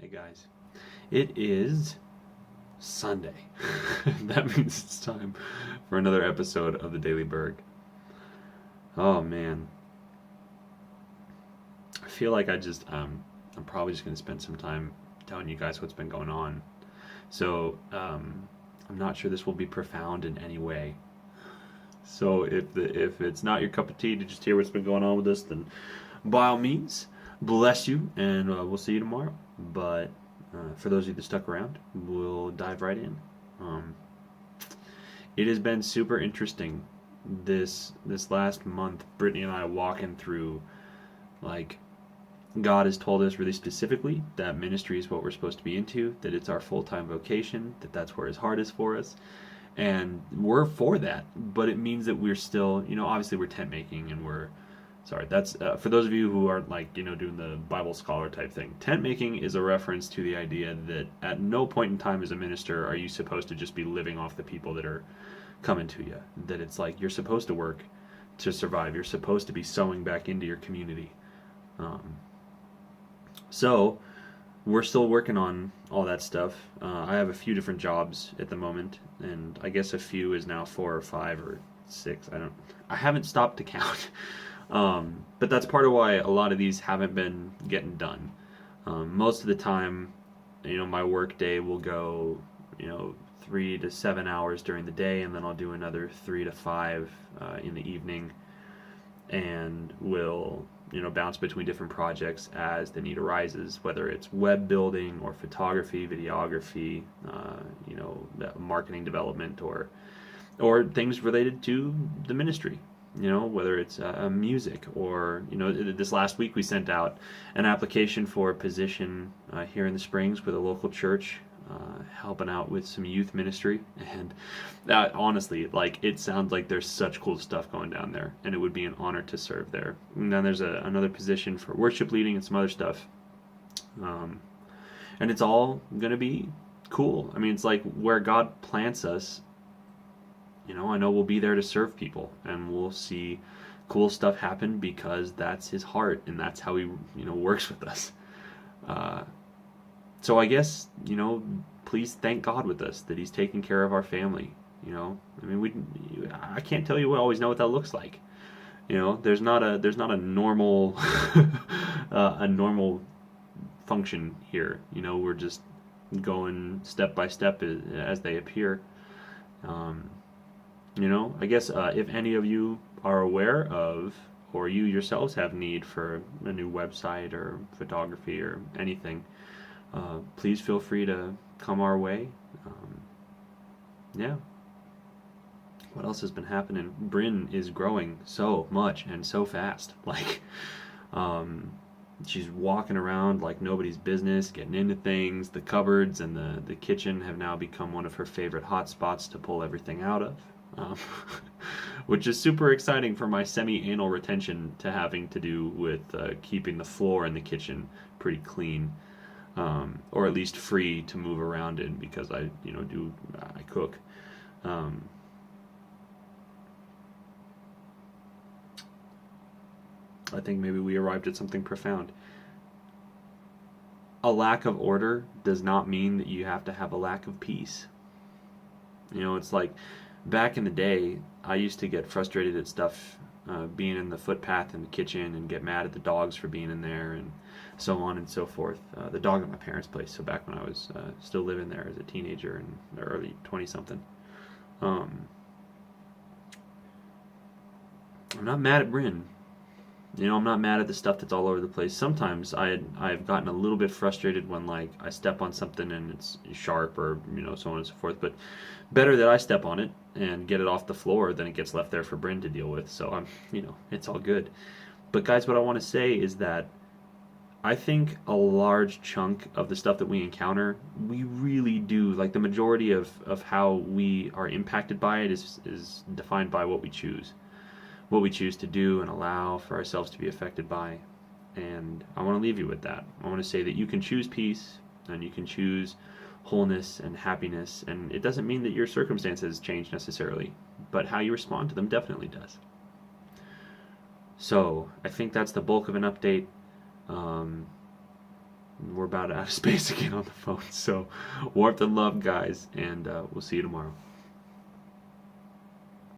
Hey guys, it is Sunday. That means it's time for another episode of the Daily Berg. Oh man, I feel like I'm probably just gonna spend some time telling you guys what's been going on. So I'm not sure this will be profound in any way. So if it's not your cup of tea to just hear what's been going on with us, then by all means, bless you, and we'll see you tomorrow. But for those of you that stuck around, we'll dive right in. Um, it has been super interesting this last month. Brittany and I walking through, like, God has told us really specifically that ministry is what we're supposed to be into, that it's our full-time vocation, that that's where His heart is for us, and we're for that. But it means that we're still, obviously we're tent making, and we're sorry, that's for those of you who aren't, like, doing the Bible scholar type thing. Tent making is a reference to the idea that at no point in time as a minister are you supposed to just be living off the people that are coming to you. That it's like you're supposed to work to survive. You're supposed to be sowing back into your community. Um, so we're still working on all that stuff. I have a few different jobs at the moment, and I guess a few is now 4 or 5 or 6. I haven't stopped to count. But that's part of why a lot of these haven't been getting done. Most of the time, my work day will go, 3 to 7 hours during the day, and then I'll do another 3 to 5 in the evening, and will bounce between different projects as the need arises, whether it's web building or photography, videography, marketing development, or things related to the ministry. Whether it's music or, this last week we sent out an application for a position here in the Springs with a local church, helping out with some youth ministry. And honestly, like, it sounds like there's such cool stuff going down there, and it would be an honor to serve there. And then there's another position for worship leading and some other stuff. And it's all going to be cool. I mean, it's like where God plants us. I know we'll be there to serve people, and we'll see cool stuff happen because that's His heart, and that's how He, works with us. So I guess, please thank God with us that He's taking care of our family. I mean, I can't tell you. We always know what that looks like. There's not a normal a normal function here. We're just going step by step as they appear. I guess if any of you are aware of, or you yourselves have need for a new website or photography or anything, please feel free to come our way. Yeah. What else has been happening? Bryn is growing so much and so fast. Like, she's walking around like nobody's business, getting into things. The cupboards and the kitchen have now become one of her favorite hot spots to pull everything out of. Which is super exciting for my semi-anal retention to having to do with keeping the floor in the kitchen pretty clean, or at least free to move around in, because I cook. I think maybe we arrived at something profound. A lack of order does not mean that you have to have a lack of peace. It's like, back in the day, I used to get frustrated at stuff being in the footpath in the kitchen, and get mad at the dogs for being in there, and so on and so forth. The dog at my parents' place, so back when I was still living there as a teenager and early 20-something. I'm not mad at Bryn. I'm not mad at the stuff that's all over the place. Sometimes I've gotten a little bit frustrated when, like, I step on something and it's sharp, or so on and so forth. But better that I step on it and get it off the floor than it gets left there for Bryn to deal with. So it's all good. But guys, what I want to say is that I think a large chunk of the stuff that we encounter, we really do, like, the majority of how we are impacted by it is defined by what we choose. What we choose to do and allow for ourselves to be affected by. And I want to leave you with that. I want to say that you can choose peace, and you can choose wholeness and happiness, and it doesn't mean that your circumstances change necessarily, but how you respond to them definitely does. So I think that's the bulk of an update. we're about out of space again on the phone. So warmth and love, guys, and we'll see you tomorrow.